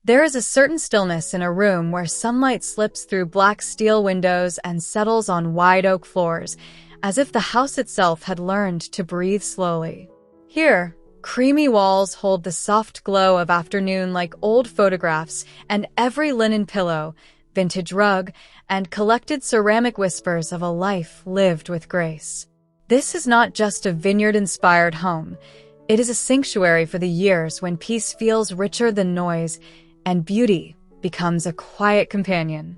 There is a certain stillness in a room where sunlight slips through black steel windows and settles on wide oak floors, as if the house itself had learned to breathe slowly. Here, creamy walls hold the soft glow of afternoon like old photographs, and every linen pillow, vintage rug, and collected ceramic whispers of a life lived with grace. This is not just a vineyard-inspired home. It is a sanctuary for the years when peace feels richer than noise, and beauty becomes a quiet companion.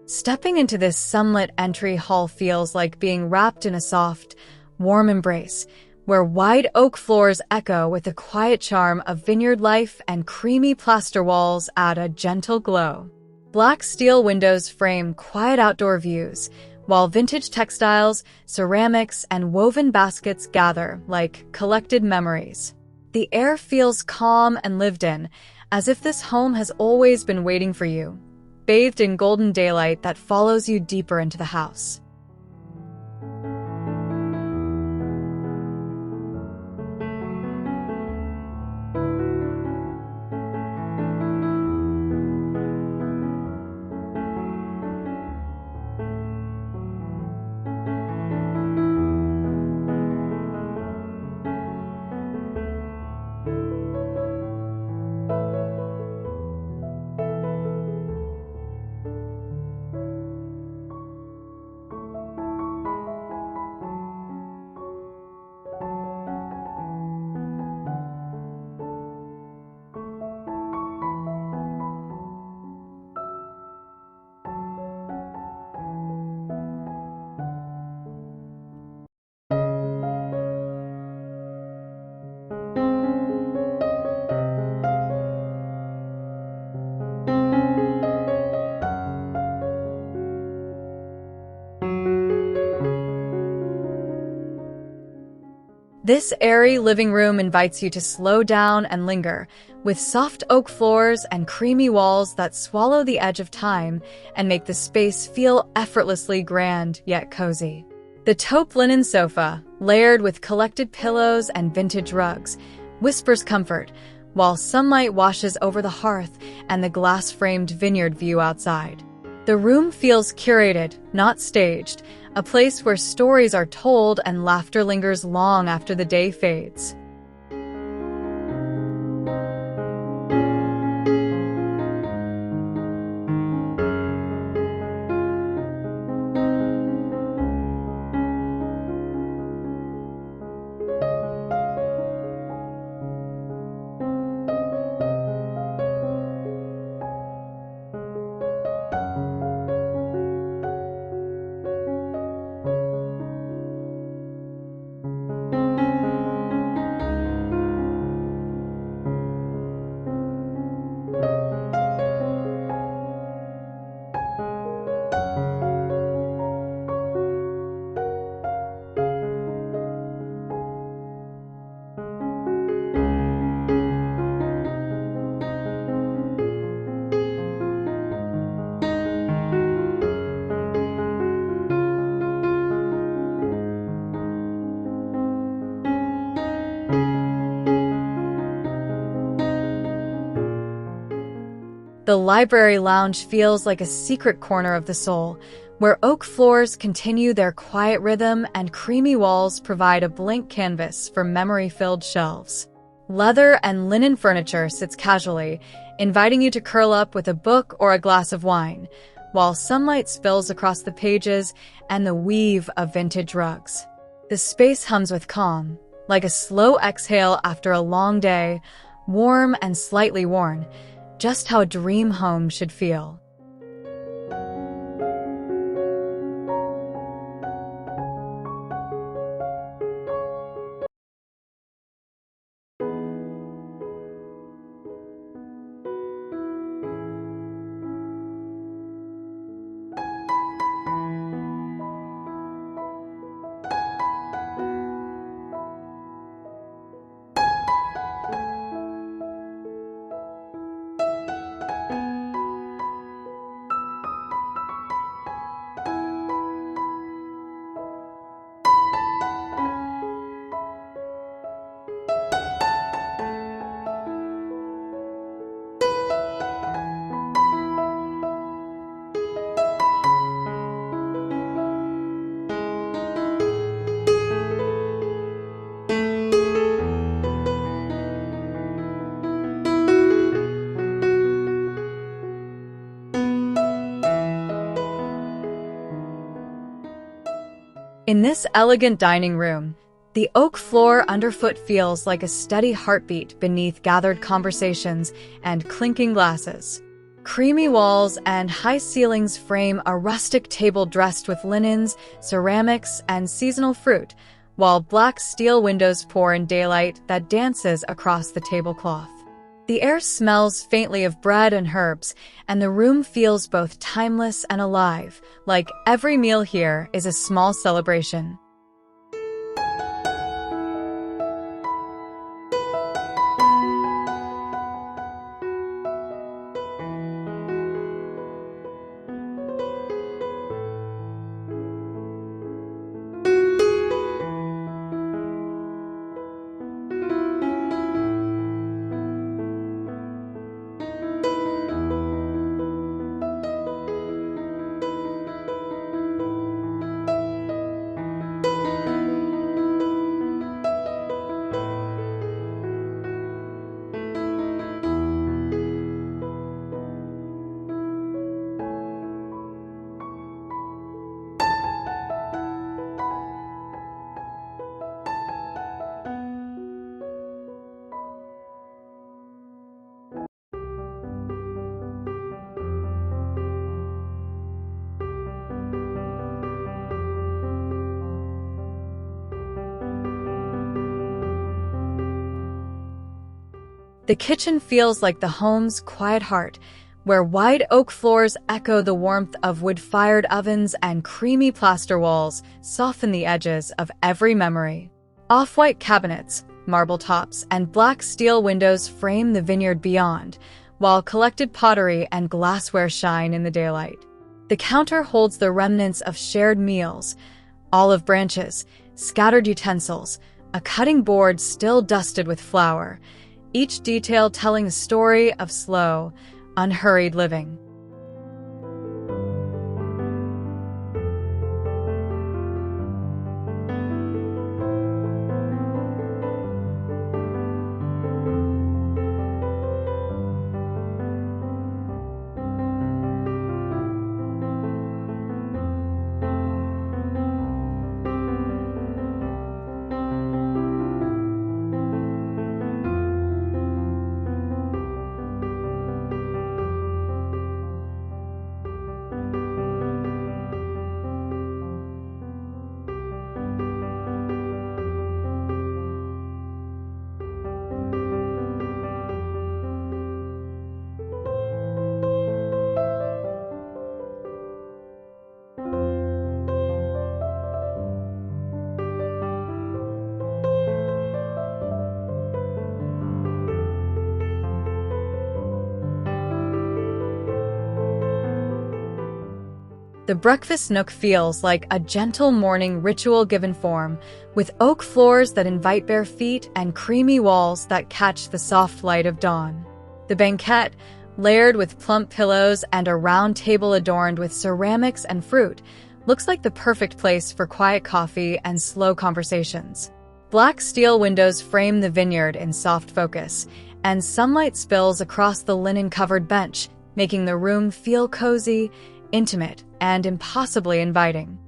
Stepping into this sunlit entry hall feels like being wrapped in a soft, warm embrace, where wide oak floors echo with the quiet charm of vineyard life and creamy plaster walls add a gentle glow. Black steel windows frame quiet outdoor views, while vintage textiles, ceramics, and woven baskets gather like collected memories. The air feels calm and lived in, as if this home has always been waiting for you, bathed in golden daylight that follows you deeper into the house. This airy living room invites you to slow down and linger, with soft oak floors and creamy walls that swallow the edge of time and make the space feel effortlessly grand yet cozy. The taupe linen sofa, layered with collected pillows and vintage rugs, whispers comfort, while sunlight washes over the hearth and the glass-framed vineyard view outside. The room feels curated, not staged, a place where stories are told and laughter lingers long after the day fades. The library lounge feels like a secret corner of the soul, where oak floors continue their quiet rhythm and creamy walls provide a blank canvas for memory-filled shelves. Leather and linen furniture sits casually, inviting you to curl up with a book or a glass of wine, while sunlight spills across the pages and the weave of vintage rugs. The space hums with calm, like a slow exhale after a long day, warm and slightly worn, just how a dream home should feel. In this elegant dining room, the oak floor underfoot feels like a steady heartbeat beneath gathered conversations and clinking glasses. Creamy walls and high ceilings frame a rustic table dressed with linens, ceramics, and seasonal fruit, while black steel windows pour in daylight that dances across the tablecloth. The air smells faintly of bread and herbs, and the room feels both timeless and alive, like every meal here is a small celebration. The kitchen feels like the home's quiet heart, where wide oak floors echo the warmth of wood-fired ovens and creamy plaster walls soften the edges of every memory. Off-white cabinets, marble tops, and black steel windows frame the vineyard beyond, while collected pottery and glassware shine in the daylight. The counter holds the remnants of shared meals, olive branches, scattered utensils, a cutting board still dusted with flour, each detail telling a story of slow, unhurried living. The breakfast nook feels like a gentle morning ritual given form, with oak floors that invite bare feet and creamy walls that catch the soft light of dawn. The banquette, layered with plump pillows and a round table adorned with ceramics and fruit, looks like the perfect place for quiet coffee and slow conversations. Black steel windows frame the vineyard in soft focus, and sunlight spills across the linen-covered bench, making the room feel cozy, intimate, and impossibly inviting.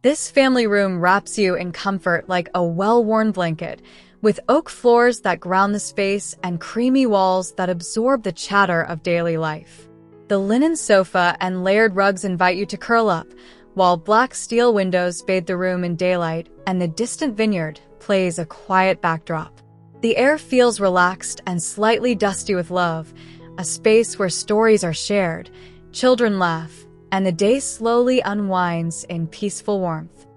This family room wraps you in comfort like a well-worn blanket, with oak floors that ground the space and creamy walls that absorb the chatter of daily life. The linen sofa and layered rugs invite you to curl up, while black steel windows bathe the room in daylight and the distant vineyard plays a quiet backdrop. The air feels relaxed and slightly dusty with love, a space where stories are shared, children laugh, and the day slowly unwinds in peaceful warmth.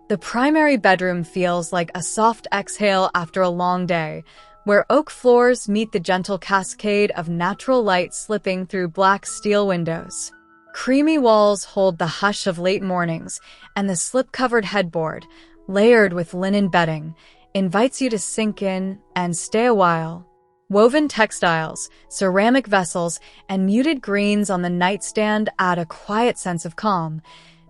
The primary bedroom feels like a soft exhale after a long day, where oak floors meet the gentle cascade of natural light slipping through black steel windows. Creamy walls hold the hush of late mornings, and the slip-covered headboard, layered with linen bedding, invites you to sink in and stay a while. Woven textiles, ceramic vessels, and muted greens on the nightstand add a quiet sense of calm,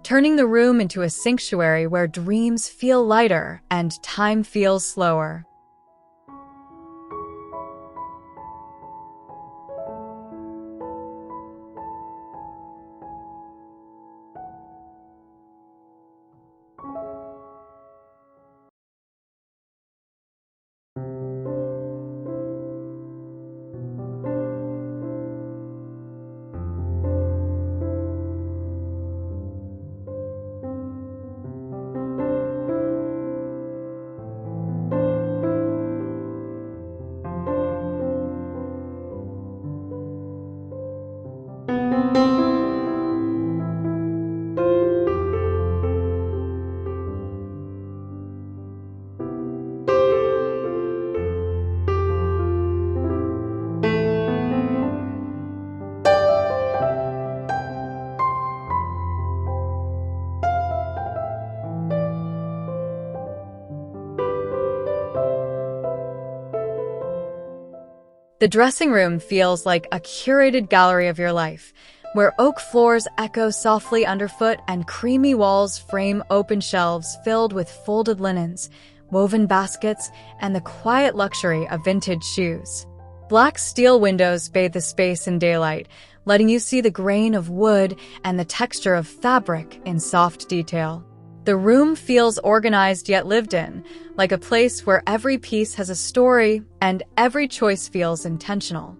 turning the room into a sanctuary where dreams feel lighter and time feels slower. The dressing room feels like a curated gallery of your life, where oak floors echo softly underfoot and creamy walls frame open shelves filled with folded linens, woven baskets, and the quiet luxury of vintage shoes. Black steel windows bathe the space in daylight, letting you see the grain of wood and the texture of fabric in soft detail. The room feels organized yet lived in, like a place where every piece has a story and every choice feels intentional.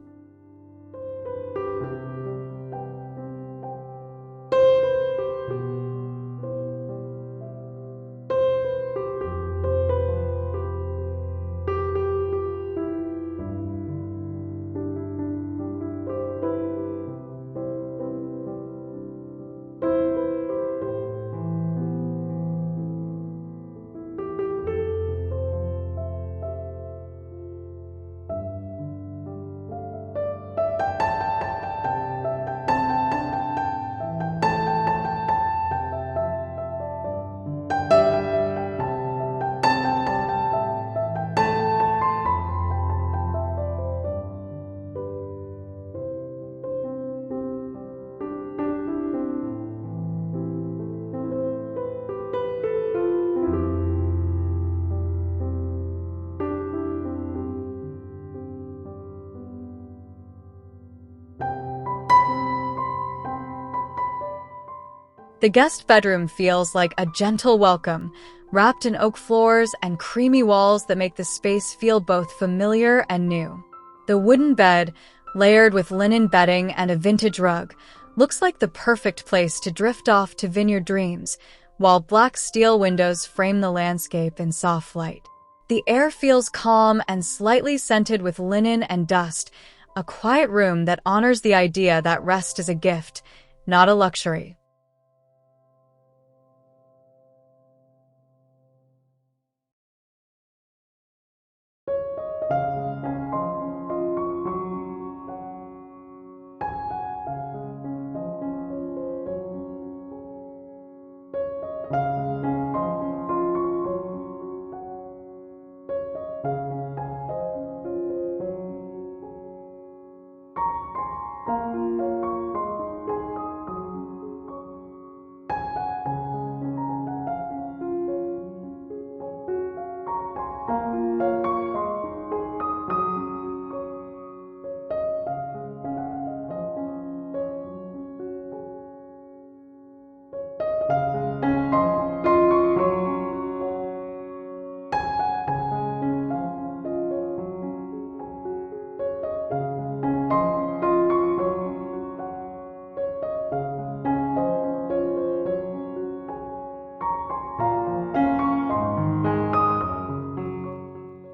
The guest bedroom feels like a gentle welcome, wrapped in oak floors and creamy walls that make the space feel both familiar and new. The wooden bed, layered with linen bedding and a vintage rug, looks like the perfect place to drift off to vineyard dreams, while black steel windows frame the landscape in soft light. The air feels calm and slightly scented with linen and dust, a quiet room that honors the idea that rest is a gift, not a luxury.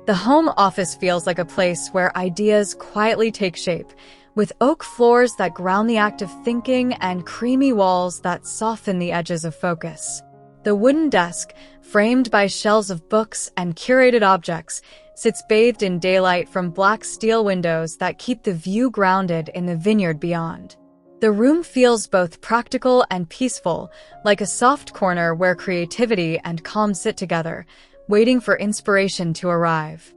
The home office feels like a place where ideas quietly take shape, with oak floors that ground the act of thinking and creamy walls that soften the edges of focus. The wooden desk, framed by shelves of books and curated objects, sits bathed in daylight from black steel windows that keep the view grounded in the vineyard beyond. The room feels both practical and peaceful, like a soft corner where creativity and calm sit together, waiting for inspiration to arrive.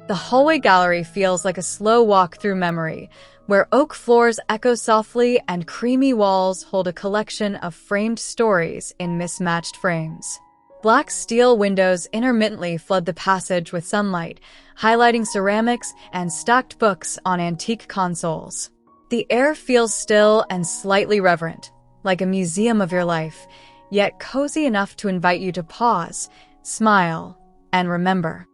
The hallway gallery feels like a slow walk through memory, where oak floors echo softly and creamy walls hold a collection of framed stories in mismatched frames. Black steel windows intermittently flood the passage with sunlight, highlighting ceramics and stacked books on antique consoles. The air feels still and slightly reverent, like a museum of your life, yet cozy enough to invite you to pause, smile, and remember.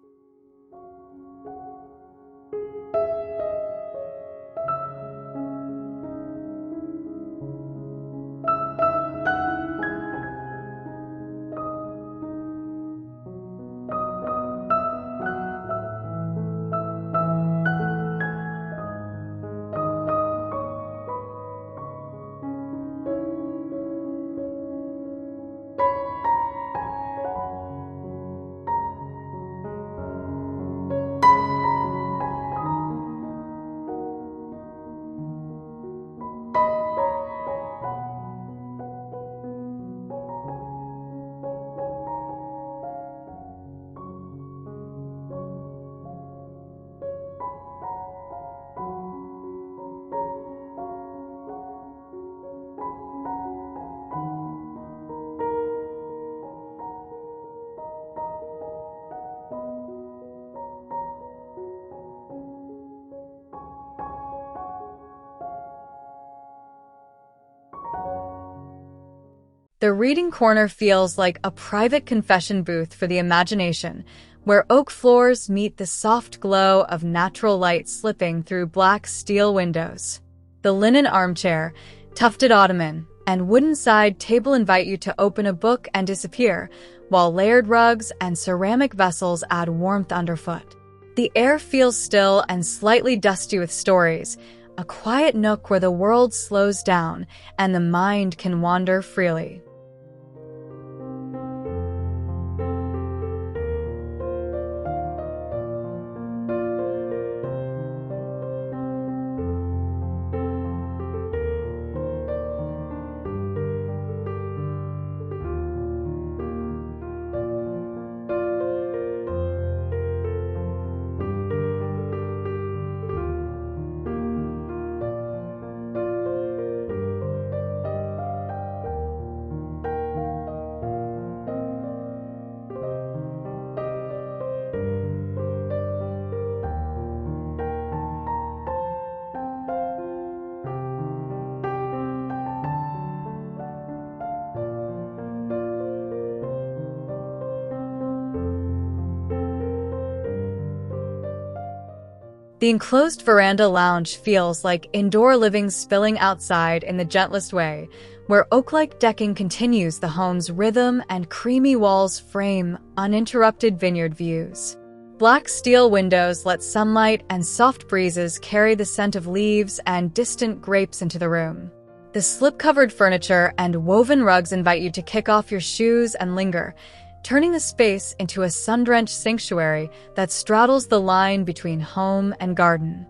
The reading corner feels like a private confession booth for the imagination, where oak floors meet the soft glow of natural light slipping through black steel windows. The linen armchair, tufted ottoman, and wooden side table invite you to open a book and disappear, while layered rugs and ceramic vessels add warmth underfoot. The air feels still and slightly dusty with stories, a quiet nook where the world slows down and the mind can wander freely. The enclosed veranda lounge feels like indoor living spilling outside in the gentlest way, where oak-like decking continues the home's rhythm and creamy walls frame uninterrupted vineyard views. Black steel windows let sunlight and soft breezes carry the scent of leaves and distant grapes into the room. The slip-covered furniture and woven rugs invite you to kick off your shoes and linger, turning the space into a sun-drenched sanctuary that straddles the line between home and garden.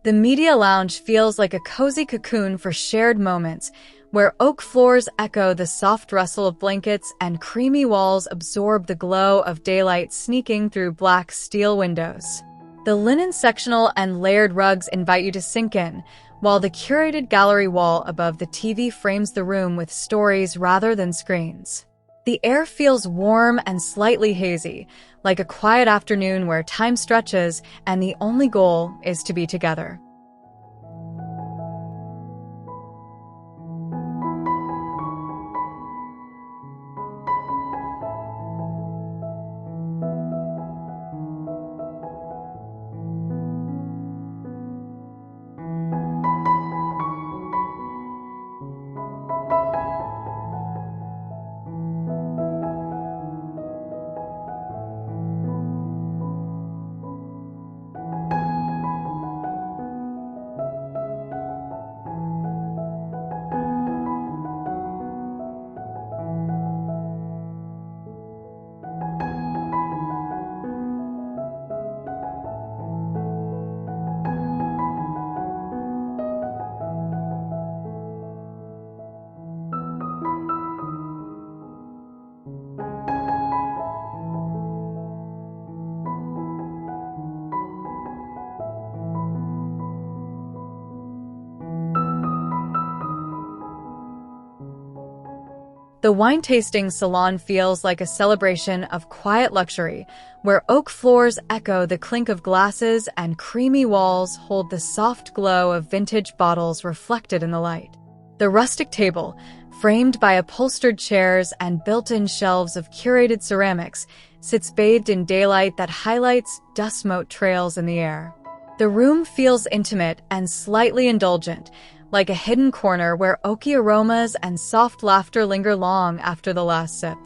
The media lounge feels like a cozy cocoon for shared moments, where oak floors echo the soft rustle of blankets and creamy walls absorb the glow of daylight sneaking through black steel windows. The linen sectional and layered rugs invite you to sink in, while the curated gallery wall above the TV frames the room with stories rather than screens. The air feels warm and slightly hazy, like a quiet afternoon where time stretches and the only goal is to be together. The wine-tasting salon feels like a celebration of quiet luxury, where oak floors echo the clink of glasses and creamy walls hold the soft glow of vintage bottles reflected in the light. The rustic table, framed by upholstered chairs and built-in shelves of curated ceramics, sits bathed in daylight that highlights dust mote trails in the air. The room feels intimate and slightly indulgent, like a hidden corner where oaky aromas and soft laughter linger long after the last sip.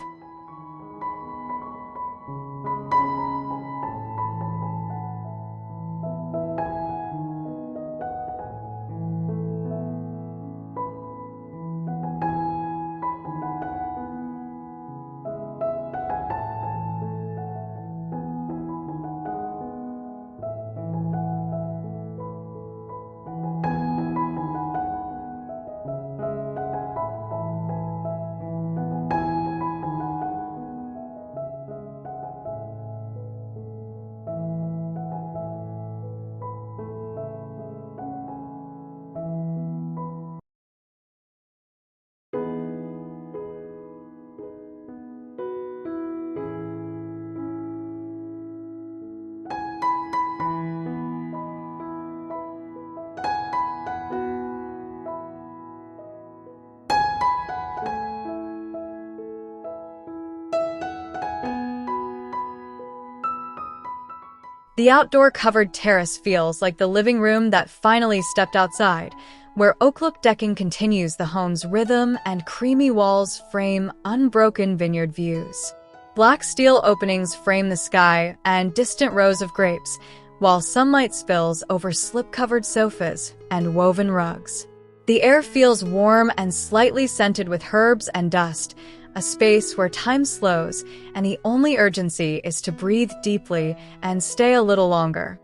The outdoor-covered terrace feels like the living room that finally stepped outside, where oak-look decking continues the home's rhythm and creamy walls frame unbroken vineyard views. Black steel openings frame the sky and distant rows of grapes, while sunlight spills over slip-covered sofas and woven rugs. The air feels warm and slightly scented with herbs and dust, a space where time slows and the only urgency is to breathe deeply and stay a little longer.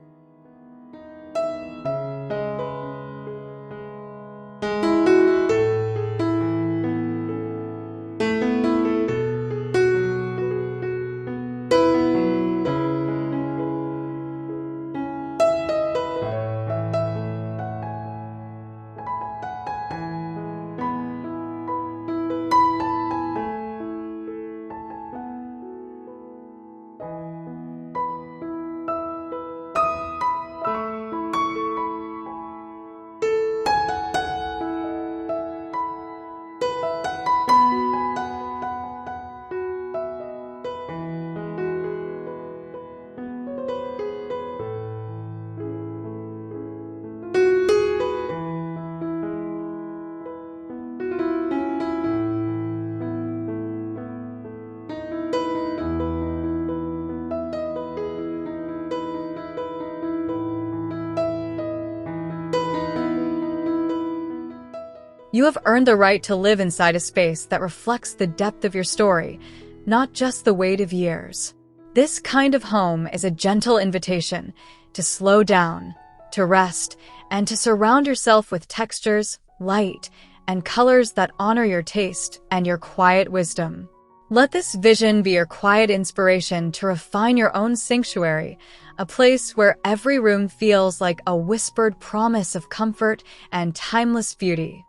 You have earned the right to live inside a space that reflects the depth of your story, not just the weight of years. This kind of home is a gentle invitation to slow down, to rest, and to surround yourself with textures, light, and colors that honor your taste and your quiet wisdom. Let this vision be your quiet inspiration to refine your own sanctuary, a place where every room feels like a whispered promise of comfort and timeless beauty.